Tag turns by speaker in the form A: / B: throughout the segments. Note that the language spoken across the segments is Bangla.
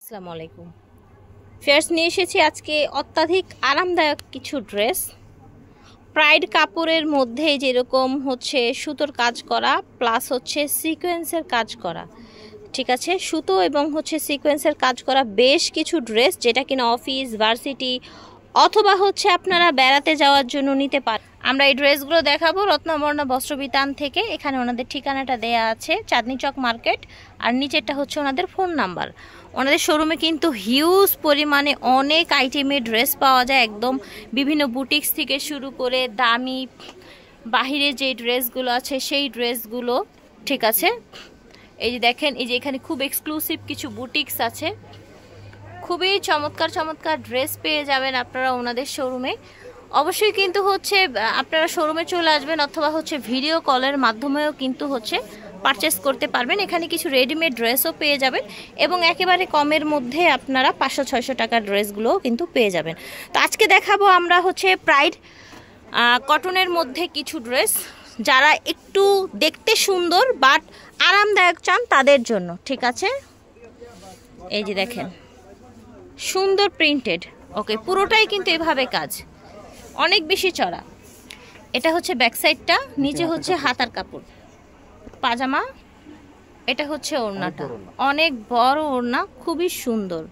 A: আসসালামু আলাইকুম। ফেয়ার্স নিয়ে এসেছি আজকে অত্যাধিক আরামদায়ক কিছু ড্রেস। প্রাইড কাপড়ের মধ্যে যেরকম হচ্ছে সুতোর কাজ করা প্লাস হচ্ছে সিকোয়েন্সের কাজ করা, ঠিক আছে, সুতো এবং হচ্ছে সিকোয়েন্সের কাজ করা বেশ কিছু ড্রেস, যেটা কিনা অফিস, ভার্সিটি অথবা হচ্ছে আপনারা বেড়াতে যাওয়ার জন্য নিতে পারেন। আমরা এই ড্রেসগুলো দেখাবো রত্নবর্ণ বস্ত্রবিতান থেকে। এখানে ওনাদের ঠিকানাটা দেয়া আছে চাঁদনি চক মার্কেট, আর নিচেরটা হচ্ছে ওনাদের ফোন নাম্বার। ওনাদের শোরুমে কিন্তু হিউজ পরিমাণে অনেক আইটেমের ড্রেস পাওয়া যায়, একদম বিভিন্ন বুটিক্স থেকে শুরু করে দামি বাহিরে যে ড্রেসগুলো আছে সেই ড্রেসগুলো, ঠিক আছে। এই যে দেখেন, এই যে এখানে খুব এক্সক্লুসিভ কিছু বুটিক্স আছে, খুবই চমৎকার চমৎকার ড্রেস পেয়ে যাবেন আপনারা ওনাদের শোরুমে। অবশ্যই কিন্তু হচ্ছে আপনারা শোরুমে চলে আসবেন অথবা হচ্ছে ভিডিও কলের মাধ্যমেও কিন্তু হচ্ছে পারচেস করতে পারবেন। এখানে কিছু রেডিমেড ড্রেসও পেয়ে যাবেন এবং একেবারে কমের মধ্যে আপনারা 500-600 টাকার ড্রেসগুলোও কিন্তু পেয়ে যাবেন। তো আজকে দেখাবো আমরা হচ্ছে প্রাইড কটনের মধ্যে কিছু ড্রেস, যারা একটু দেখতে সুন্দর বাট আরামদায়ক চান তাদের জন্য, ঠিক আছে। এই যে দেখেন, সুন্দর প্রিন্টেড, ওকে, পুরোটাই কিন্তু এভাবে কাজ, অনেক বেশি চড়া। এটা হচ্ছে ব্যাক সাইডটা, নিচে হচ্ছে হাতার কাপড়, পাজামা। এটা হচ্ছে ওড়নাটা, অনেক বড় ওড়না, খুবই সুন্দর।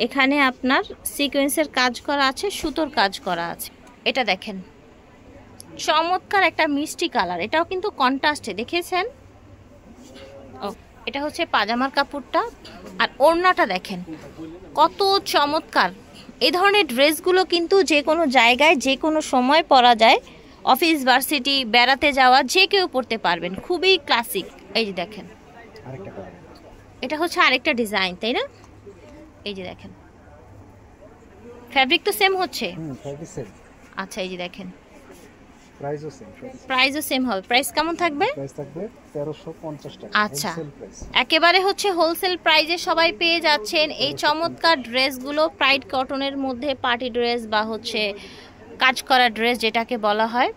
A: এখানে আপনার সিকোয়েন্সের কাজ করা আছে, সুতোর কাজ করা আছে। এটা দেখেন, চমৎকার একটা মিষ্টি কালার, এটাও কিন্তু কন্ট্রাস্টে, দেখেছেন। এটা হচ্ছে পাজামার কাপড়টা, আর ওড়নাটা দেখেন কত চমৎকার। এই ধরনের ড্রেসগুলো কিন্তু যে কোনো জায়গায় যে কোনো সময় পরা যায়, অফিস, ভার্সিটি, বেড়াতে যাওয়া যে কেউ পরতে পারবেন, খুবই ক্লাসিক। এই যে দেখেন, এটা হচ্ছে আরেকটা ডিজাইন, তাই না? এই যে দেখেন, ফ্যাব্রিক তো সেম হচ্ছে, আচ্ছা। এই যে দেখেন, প্রাইসও সেম হবে। প্রাইস কেমন থাকবে?
B: প্রাইস থাকবে 1350 টাকা।
A: আচ্ছা, একেবারে হচ্ছে হোলসেল প্রাইসে সবাই পেয়ে যাচ্ছেন এই চমৎকার ড্রেসগুলো। প্রাইড কটনের মধ্যে পার্টি ড্রেস বা হচ্ছে কাজ করা ড্রেস যেটাকে বলা হয়,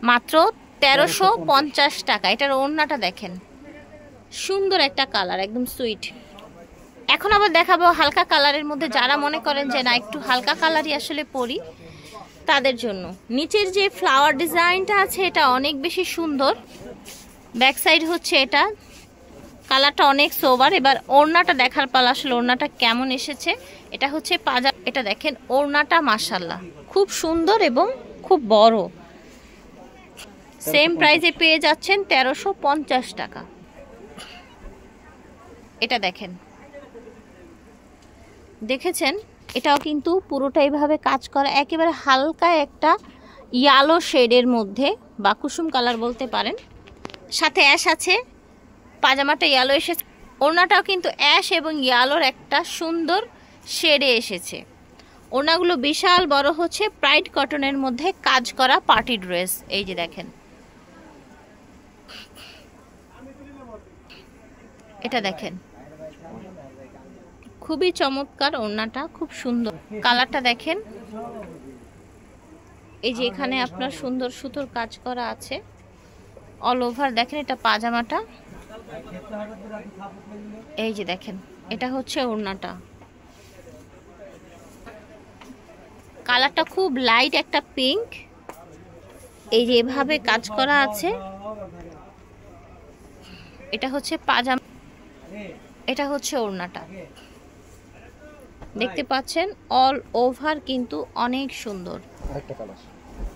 A: মাত্র 1350 টাকা। এটার ওড়নাটা দেখেন, সুন্দর একটা কালার, একদম সুইট। এখন আবার দেখাবো হালকা কালারের মধ্যে, যারা মনে করেন যে না একটু হালকা কালারই আসলে পরি, তাদের জন্য। নিচের যে ফ্লাওয়ার ডিজাইনটা আছে এটা অনেক বেশি সুন্দর, ব্যাক সাইড হচ্ছে এটা, কালারটা অনেক সোবার। এবার ওড়নাটা দেখার পালা, আসলে ওড়নাটা কেমন এসেছে। এটা হচ্ছে পাজামা, এটা দেখেন ওড়নাটা মাশাআল্লাহ খুব সুন্দর এবং খুব বড়। সেম প্রাইসে পেয়ে যাচ্ছেন 1350 টাকা। এটা দেখেন, দেখেছেন, এটাও কিন্তু পুরোটাই ভাবে কাজ করা, একেবারে হালকা একটা ইয়েলো শেডের মধ্যে বা কুসুম কালার বলতে পারেন, সাথে অ্যাশ আছে। পাজামাটা ইয়েলো এসেছে, ওড়নাটাও কিন্তু অ্যাশ এবং ইয়েলোর একটা সুন্দর শেডে এসেছে। ওড়নাগুলো বিশাল বড়, হচ্ছে প্রাইড কটনের মধ্যে কাজ করা পার্টি ড্রেস। এই যে দেখেন, এটা দেখেন, খুবই চমৎকার ওড়নাটা, খুব সুন্দর কালারটা দেখেন। এই যে এখানে আপনার সুন্দর সুতোর কাজ করা আছে অল ওভার, দেখেন এটা পাজামাটা। এই যে দেখেন, এটা হচ্ছে ওড়নাটা, কালারটা খুব লাইট একটা পিঙ্ক। এই যে এভাবে কাজ করা আছে, এটা হচ্ছে পাজামা, এটা হচ্ছে ওড়নাটা, দেখতে পাচ্ছেন অল ওভার কিন্তু অনেক সুন্দর।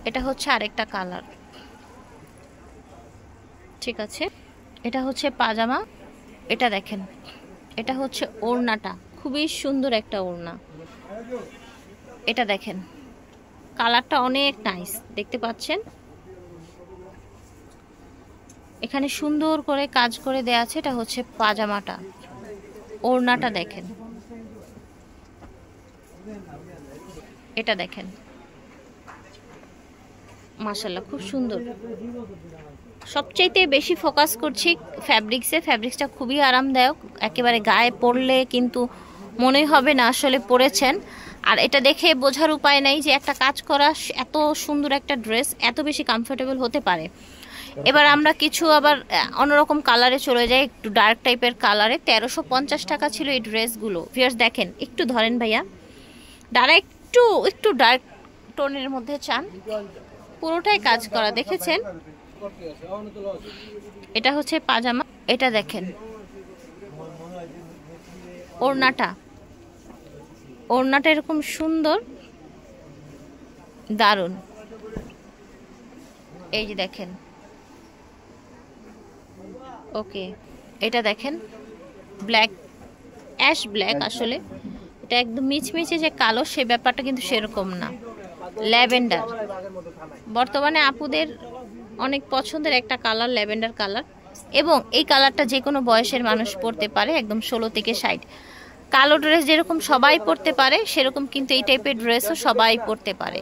A: এটা হচ্ছে আরেকটা কালার, ঠিক আছে। এটা হচ্ছে পাজামা, এটা দেখেন, এটা হচ্ছে ওড়নাটা, খুবই সুন্দর একটা ওড়না। এটা দেখেন, কালারটা অনেক নাইস, দেখতে পাচ্ছেন। এখানে সুন্দর করে কাজ করে দেয়া আছে, এটা হচ্ছে পাজামাটা। ওড়নাটা দেখেন, এটা দেখেন, মাশাআল্লাহ খুব সুন্দর। সবচাইতে বেশি ফোকাস করছি ফ্যাব্রিক্সে, ফ্যাব্রিক্সটা খুবই আরামদায়ক, একেবারে গায়ে পরলে কিন্তু মনে হবে না আসলে পরেছেন। আর এটা দেখে বোঝার উপায় নাই যে একটা কাজ করা এত সুন্দর একটা ড্রেস এত বেশি কমফোর্টেবল হতে পারে। এবার আমরা কিছু আবার অন্যরকম কালারে চলে যাই, একটু ডার্ক টাইপের কালারে। 1350 টাকা ছিল এই ড্রেসগুলো। ভিউয়ার্স দেখেন, একটু ধরেন ভাইয়া, যারা একটু ডার্ক টোনের মধ্যে চান, পুরোটাই কাজ করা, দেখেছেন? এটা হচ্ছে পাজামা, এটা দেখেন ওড়নাটা এরকম সুন্দর, দারুন। এই যে দেখেন, ওকে, এটা দেখেন ব্ল্যাক, অ্যাশ ব্ল্যাক। আসলে এটা একদম মিচমিচে যে কালো, সে ব্যাপারটা কিন্তু সেরকম না, ল্যাভেন্ডার। বর্তমানে আপুদের অনেক পছন্দের একটা কালার, ল্যাভেন্ডার কালার। এবং এই কালারটা যে কোনো বয়সের মানুষ পরতে পারে, একদম 16 থেকে 60। কালো ড্রেস যেরকম সবাই পরতে পারে, সেরকম কিন্তু এই টাইপের ড্রেসও সবাই পরতে পারে,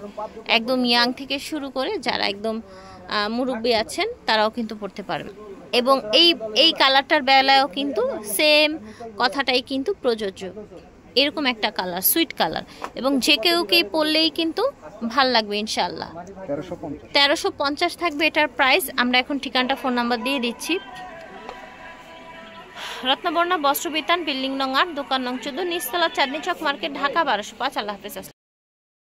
A: একদম ইয়াং থেকে শুরু করে যারা একদম মুরব্বী আছেন তারাও কিন্তু পরতে পারবে। এবং এই কালারটার বেলায়ও কিন্তু সেম কথাটাই কিন্তু প্রযোজ্য। এরকম একটা কালার, সুইট কালার, এবং যে কেউকেই পরলেই কিন্তু ভাল লাগবে ইনশাআল্লাহ। 1350 থাকবে এটার প্রাইস। আমরা এখন ঠিকানাটা, ফোন নাম্বার দিয়ে দিচ্ছি। রত্নবর্ণা বস্ত্র বিতান, বিল্ডিং নং 8, দোকান নং 14, নিচতলা, চাঁদনী চক মার্কেট, ঢাকা 1205। আল্লাহ হাফেজ।